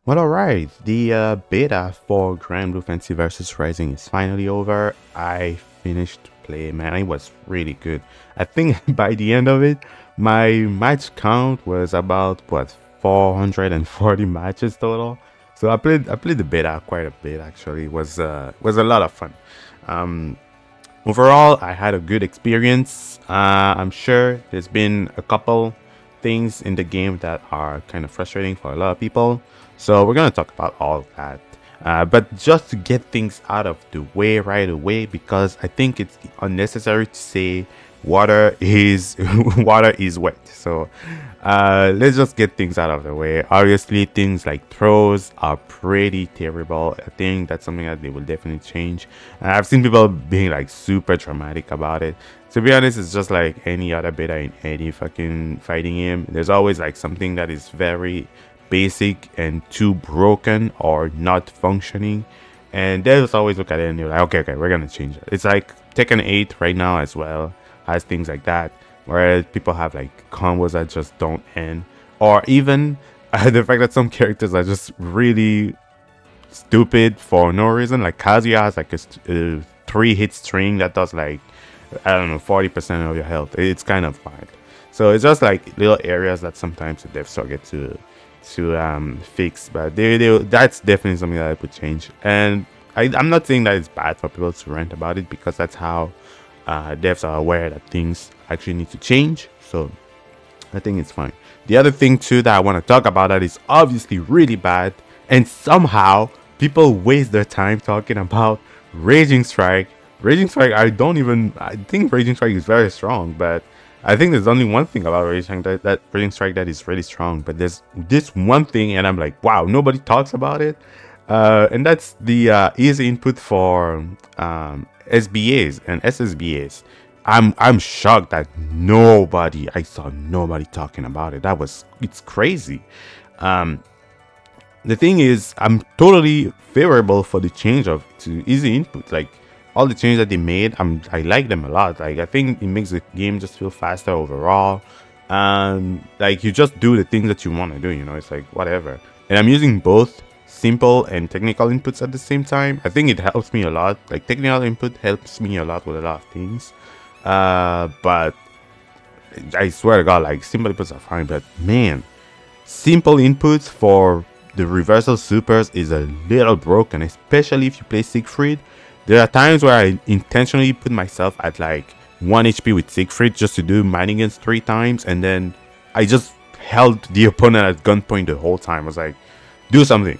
Well, alright, the beta for Granblue Fantasy vs Rising is finally over. I finished play, man. It was really good. I think by the end of it, my match count was about what 440 matches total. So I played the beta quite a bit actually. It was a lot of fun. Um, Overall, I had a good experience. I'm sure there's been a couple things in the game that are kind of frustrating for a lot of people. So we're going to talk about all of that. But just to get things out of the way right away, because I think it's unnecessary to say water is water is wet. So let's just get things out of the way. Obviously, things like throws are pretty terrible. I think that's something that they will definitely change. And I've seen people being like super dramatic about it. To be honest, it's just like any other beta in any fucking fighting game. There's always like something that is very basic and too broken or not functioning, and they just always look at it and they're like, okay, we're gonna change it. It's like Tekken 8 right now as well has things like that, where people have like combos that just don't end, or even the fact that some characters are just really stupid for no reason. Like Kazuya has like a 3-hit string that does like, I don't know, 40% of your health. It's kind of hard. So it's just like little areas that sometimes the devs forget to fix, but that's definitely something that I would change. And I'm not saying that it's bad for people to rant about it, because that's how devs are aware that things actually need to change. So I think it's fine. The other thing too that I want to talk about that is obviously really bad, and somehow people waste their time talking about Raging Strike. I think Raging Strike is very strong, but I think there's only one thing about Raging Strike that Raging Strike that is really strong. But there's this one thing, and I'm like, wow, nobody talks about it. And that's the easy input for SBAs and SSBAs. I'm shocked that I saw nobody talking about it. It's crazy. The thing is, I'm totally favorable for the change to easy input. Like all the changes that they made, I like them a lot. Like I think it makes the game just feel faster overall. Like you just do the things that you want to do, you know, it's like whatever. And I'm using both simple and technical inputs at the same time. I think it helps me a lot. Like technical input helps me a lot with a lot of things. But I swear to God, like simple inputs are fine, but man, simple inputs for the reversal supers is a little broken, especially if you play Siegfried. There are times where I intentionally put myself at like 1 HP with Siegfried just to do Manigans 3 times, and then I just held the opponent at gunpoint the whole time. I was like, do something.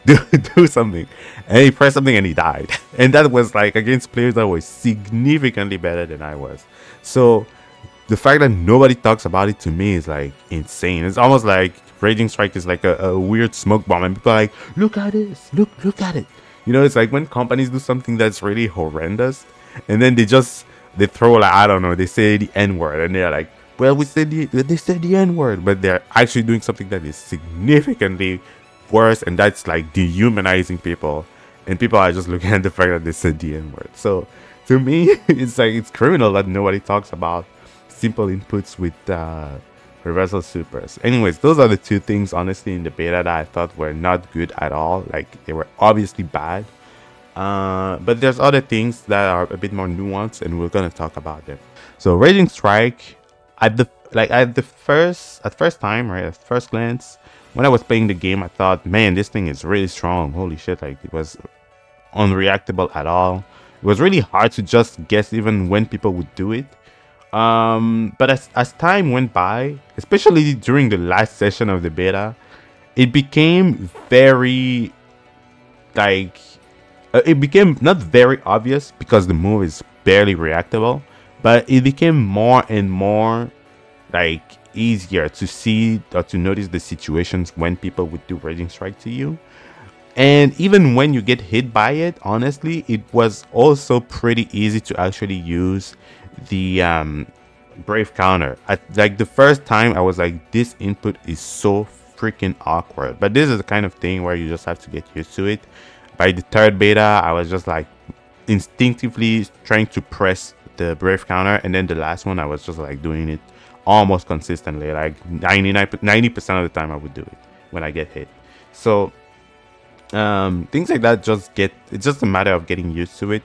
Do something. And he pressed something and he died. And that was like against players that were significantly better than I was. So the fact that nobody talks about it to me is like insane. It's almost like Raging Strike is like a weird smoke bomb, and people are like, look at this, look at it. You know, it's like when companies do something that's really horrendous, and then they throw like, I don't know, they say the N-word, and they're like, well, they said the N-word, but they're actually doing something that is significantly worse, and that's like dehumanizing people, and people are just looking at the fact that they said the N-word. So to me, it's like it's criminal that nobody talks about simple inputs with reversal supers. Anyways, those are the two things honestly in the beta that I thought were not good at all. Like they were obviously bad, but there's other things that are a bit more nuanced, and we're gonna talk about them. So Raging Strike, at first glance, when I was playing the game, I thought, man, this thing is really strong. Holy shit, like it was unreactable at all. It was really hard to just guess even when people would do it. But as time went by, especially during the last session of the beta, it became very like it became not very obvious, because the move is barely reactable, but it became more and more like easier to see or to notice the situations when people would do Raging Strike to you. And even when you get hit by it, honestly, it was also pretty easy to actually use the brave counter. Like the first time I was like, this input is so freaking awkward, but this is the kind of thing where you just have to get used to it. By the third beta, I was just like instinctively trying to press the brave counter, and then the last one I was just like doing it almost consistently, like 90% of the time I would do it when I get hit. So Things like that it's just a matter of getting used to it.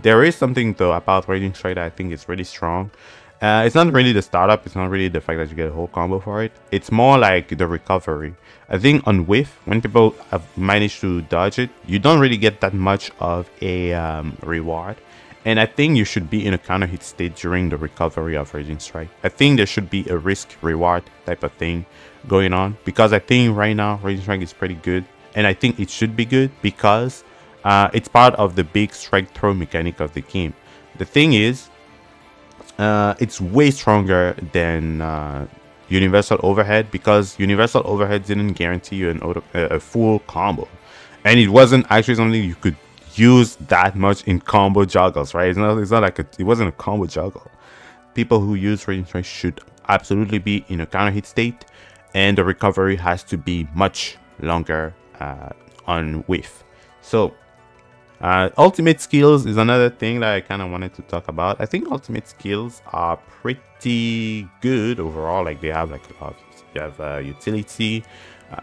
There is something though about Raging Strike that I think is really strong. It's not really the startup, it's not really the fact that you get a whole combo for it. It's more like the recovery. I think on whiff, when people have managed to dodge it, you don't really get that much of a reward. And I think you should be in a counter hit state during the recovery of Raging Strike. I think there should be a risk reward type of thing going on, because I think right now Raging Strike is pretty good, and I think it should be good because it's part of the big strike throw mechanic of the game. The thing is, it's way stronger than Universal Overhead, because Universal Overhead didn't guarantee you a full combo, and it wasn't actually something you could use that much in combo juggles, right? It's not like it wasn't a combo juggle. People who use Raging Strike should absolutely be in a counter hit state, and the recovery has to be much longer on whiff. So ultimate skills is another thing that I kind of wanted to talk about. I think ultimate skills are pretty good overall. Like, they have like a lot of, you have utility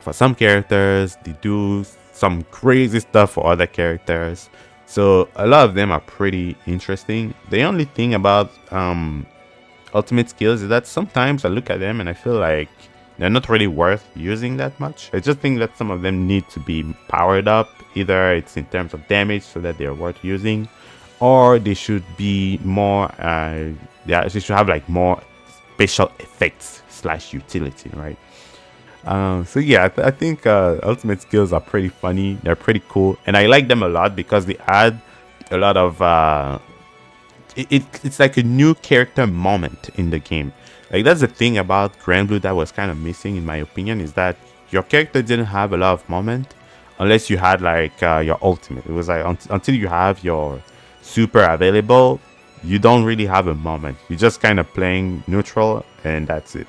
for some characters, they do some crazy stuff for other characters, so a lot of them are pretty interesting. The only thing about ultimate skills is that sometimes I look at them and I feel like they're not really worth using that much. I just think that some of them need to be powered up. Either it's in terms of damage so that they're worth using, or they should be more they should have like more special effects / utility, right? So yeah, I think ultimate skills are pretty funny. They're pretty cool, and I like them a lot because they add a lot of it's like a new character moment in the game. Like, that's the thing about Granblue that was kind of missing, in my opinion, is that your character didn't have a lot of moment unless you had like your ultimate. It was like until you have your super available, you don't really have a moment. You're just kind of playing neutral, and that's it.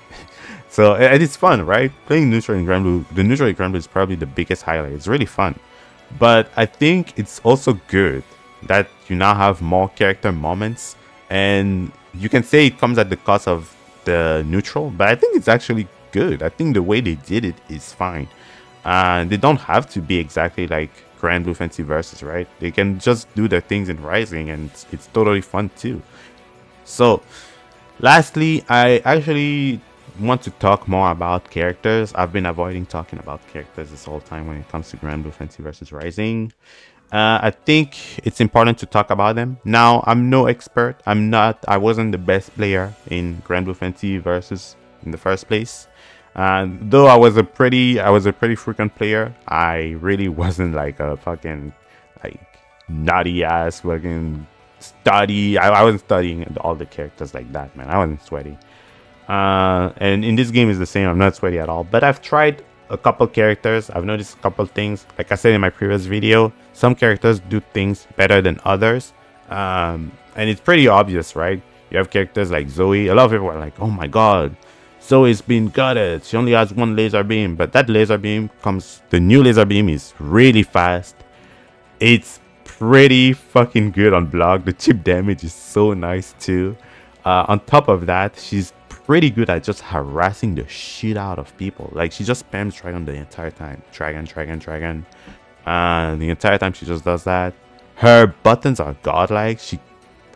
So, and it's fun, right? Playing neutral in Granblue, the neutral in Granblue is probably the biggest highlight. It's really fun. But I think it's also good that you now have more character moments, and you can say it comes at the cost of the neutral, but I think it's actually good. I think the way they did it is fine. They don't have to be exactly like Granblue Fantasy Versus, right? They can just do their things in Rising, and it's totally fun too. So, lastly, I actually want to talk more about characters. I've been avoiding talking about characters this whole time when it comes to Granblue Fantasy Versus Rising. I think it's important to talk about them. Now, I'm no expert. I wasn't the best player in Granblue Fantasy Versus in the first place. Though I was a pretty frequent player, I really wasn't like a fucking like naughty ass fucking study. I wasn't studying all the characters like that, man. I wasn't sweaty. And in this game is the same. I'm not sweaty at all. But I've tried a couple characters. I've noticed a couple things. Like I said in my previous video, some characters do things better than others. And it's pretty obvious, right? You have characters like Zoe. A lot of people are like, oh my god, Zoe's been gutted. She only has one laser beam. But that laser beam the new laser beam is really fast. It's pretty fucking good on block. The chip damage is so nice too. On top of that, she's pretty good at just harassing the shit out of people. Like, she just spams Dragon the entire time. Dragon. The entire time she just does that. Her buttons are godlike. She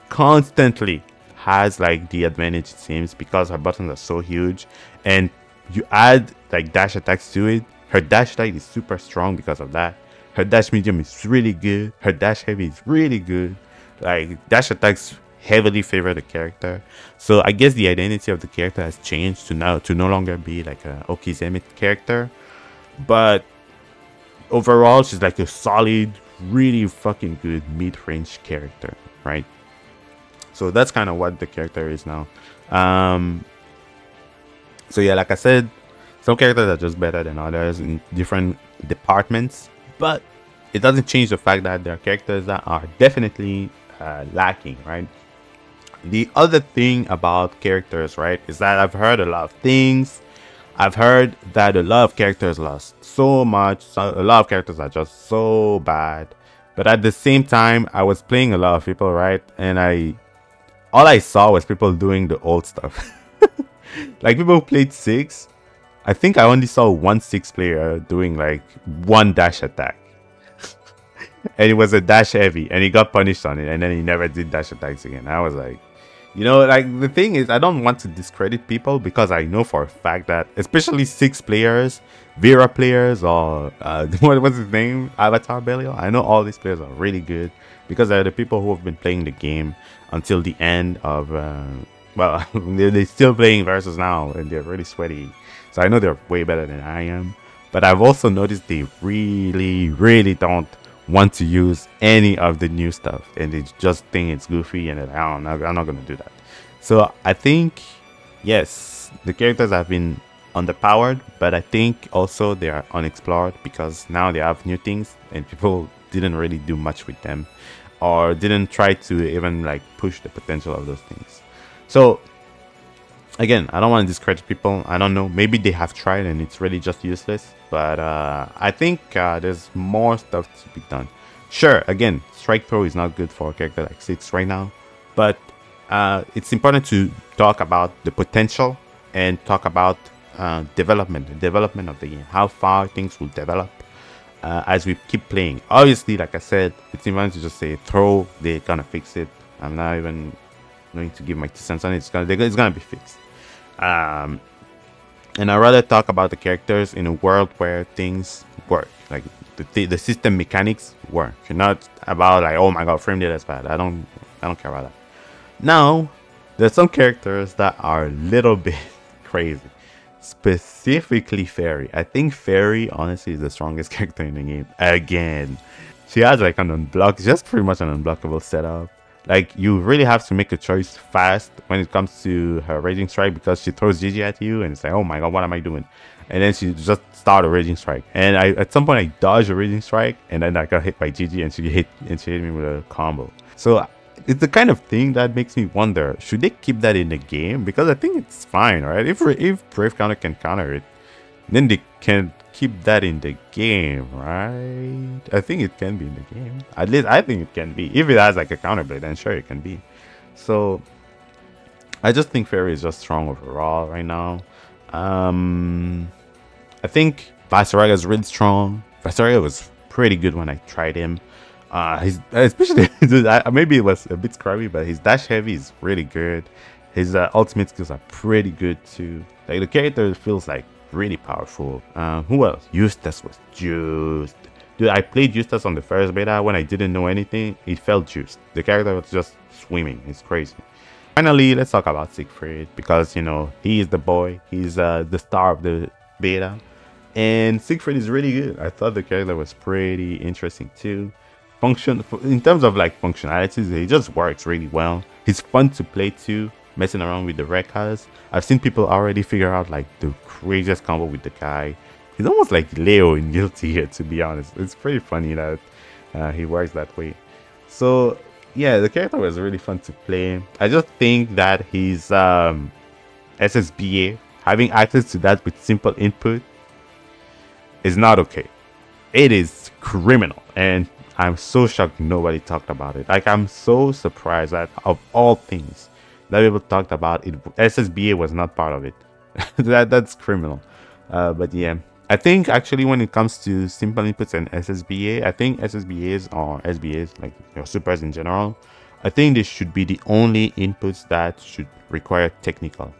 constantly has like the advantage, it seems, because her buttons are so huge, and you add like dash attacks to it. Her dash attack is super strong because of that. Her dash medium is really good. Her dash heavy is really good. Like, dash attacks heavily favor the character. So I guess the identity of the character has changed to no longer be like a Okizeme character, but overall she's like a solid, really fucking good mid-range character, right? So that's kind of what the character is now. So yeah, like I said, some characters are just better than others in different departments, but it doesn't change the fact that there are characters that are definitely lacking, right? The other thing about characters, right, is that I've heard a lot of things. I've heard that a lot of characters lost so much. A lot of characters are just so bad. But at the same time, I was playing a lot of people, right? And all I saw was people doing the old stuff. Like, people who played 6. I think I only saw one 6 player doing like one dash attack. and it was a dash heavy, and he got punished on it, and then he never did dash attacks again. I was like, you know, like the thing is, I don't want to discredit people because I know for a fact that, especially 6 players, Vera players, or what's his name, Avatar Belial. I know all these players are really good because they're the people who have been playing the game until the end of. Well, they're still playing versus now, and they're really sweaty. So I know they're way better than I am. But I've also noticed they really don't want to use any of the new stuff, and they just think it's goofy, and I'm not gonna do that. So I think, yes, the characters have been underpowered, but I think also they are unexplored because now they have new things and people didn't really do much with them, or didn't try to even like push the potential of those things. So again, I don't want to discourage people. I don't know, maybe they have tried and it's really just useless, but I think there's more stuff to be done. Sure, again, strike throw is not good for a character like 6 right now, but it's important to talk about the potential and talk about the development of the game, how far things will develop as we keep playing. Obviously, like I said, it's important to just say throw, they're gonna fix it. I'm not even going to give my 2 cents on it. It's gonna be fixed. And I'd rather talk about the characters in a world where things work, like the system mechanics work, not about like, oh my god, frame data is bad. I don't care about that. Now, there's some characters that are a little bit crazy, specifically Fairy. I think Fairy honestly is the strongest character in the game. Again, she has like an just pretty much an unblockable setup. Like, you really have to make a choice fast when it comes to her Raging Strike, because she throws GG at you and it's like, oh my god, what am I doing? And then she just start a Raging Strike, and at some point I dodged a Raging Strike, and then I got hit by GG, and she hit me with a combo. So it's the kind of thing that makes me wonder, should they keep that in the game? Because I think it's fine, right? If Brave Counter can counter it, then they can keep that in the game, right? I think it can be in the game. At least I think it can be. If it has like a counterblade, then sure it can be. So I just think Fairy is just strong overall right now. I think Viceroy is really strong. Viceroy was pretty good when I tried him. Especially maybe it was a bit scrubby, but his dash heavy is really good. His ultimate skills are pretty good too. Like, the character feels like really powerful. Who else? Eustace was juiced. Dude, I played Eustace on the first beta when I didn't know anything. It felt juiced. The character was just swimming. It's crazy. Finally, let's talk about Siegfried, because, you know, he is the boy. He's the star of the beta. And Siegfried is really good. I thought the character was pretty interesting too. In terms of like functionalities, he just works really well. He's fun to play too, messing around with the Rekkas. I've seen people already figure out like the craziest combo with the guy. He's almost like Leo in Guilty here, to be honest. It's pretty funny that he works that way. So yeah, the character was really fun to play. I just think that his SSBA, having access to that with simple input, is not okay. It is criminal, and I'm so shocked nobody talked about it. Like, I'm so surprised that of all things that people talked about it, SSBA was not part of it. That's criminal. But yeah, I think actually when it comes to simple inputs and SSBA, I think SSBAs or SBAs, like your supers in general, I think they should be the only inputs that should require technical.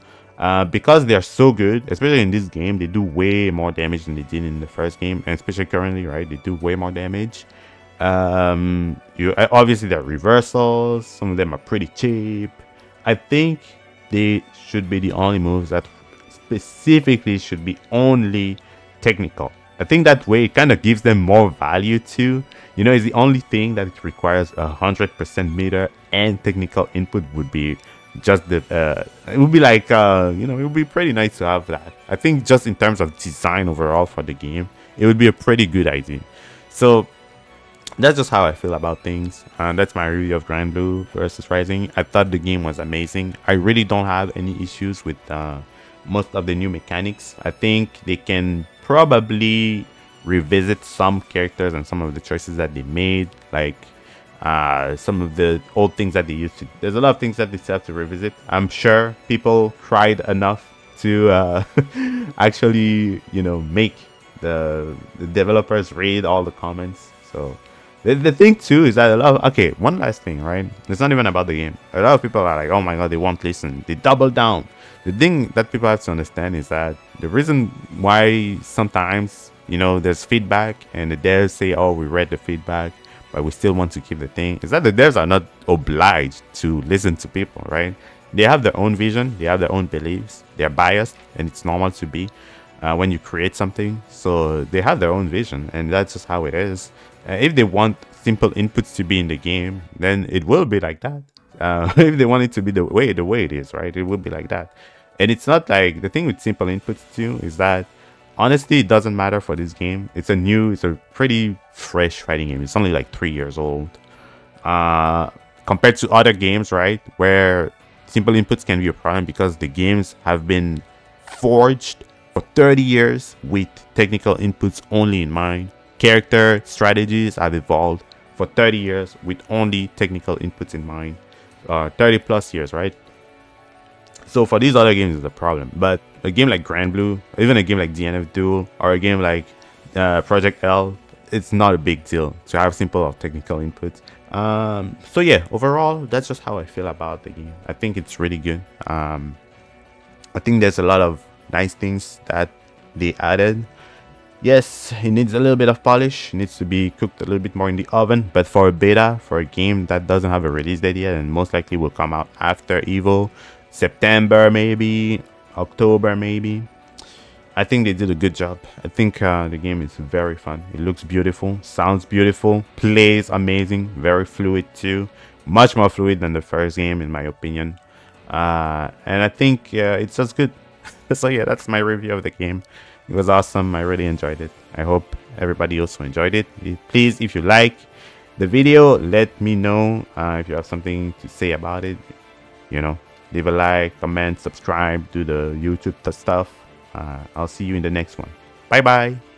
Because they are so good, especially in this game, they do way more damage than they did in the first game, and especially currently, right? They do way more damage. Obviously they're reversals. Some of them are pretty cheap. I think they should be the only moves that specifically should be only technical. I think that way it kind of gives them more value too. You know, it's the only thing that it requires 100% meter and technical input would be just the it would be like you know, it would be pretty nice to have that. I think just in terms of design overall for the game, it would be a pretty good idea. So that's just how I feel about things, and that's my review of Granblue versus Rising. I thought the game was amazing. I really don't have any issues with most of the new mechanics. I think they can probably revisit some characters and some of the choices that they made, like some of the old things that they used to. There's a lot of things that they still have to revisit. I'm sure people cried enough to actually, you know, make the developers read all the comments. So The thing too is that a lot of, okay, one last thing, right? It's not even about the game. A lot of people are like, oh my god, they won't listen. They double down. The thing that people have to understand is that the reason why sometimes, you know, there's feedback and the devs say, oh, we read the feedback, but we still want to keep the thing, is that the devs are not obliged to listen to people, right? They have their own vision, they have their own beliefs, they're biased, and it's normal to be when you create something. So they have their own vision, and that's just how it is. If they want simple inputs to be in the game, then it will be like that. If they want it to be the way it is, right, it will be like that. And it's not like, the thing with simple inputs too is that honestly it doesn't matter for this game. It's a pretty fresh fighting game. It's only like 3 years old compared to other games, right, where simple inputs can be a problem because the games have been forged for 30 years with technical inputs only in mind. Character strategies have evolved for 30 years with only technical inputs in mind. 30 plus years, right? So for these other games, it's a problem. But a game like Granblue, even a game like DNF Duel, or a game like Project L, it's not a big deal to have simple or technical inputs. So yeah, overall, that's just how I feel about the game. I think it's really good. I think there's a lot of nice things that they added. Yes, it needs a little bit of polish. It needs to be cooked a little bit more in the oven. But for a beta, for a game that doesn't have a release date yet, and most likely will come out after EVO, September maybe, October maybe, I think they did a good job. I think the game is very fun. It looks beautiful, sounds beautiful, plays amazing, very fluid too. Much more fluid than the first game in my opinion. And I think it's just good. So yeah, that's my review of the game. It was awesome. I really enjoyed it. I hope everybody also enjoyed it. Please, if you like the video, let me know if you have something to say about it. You know, leave a like, comment, subscribe, do the YouTube stuff. I'll see you in the next one. Bye bye.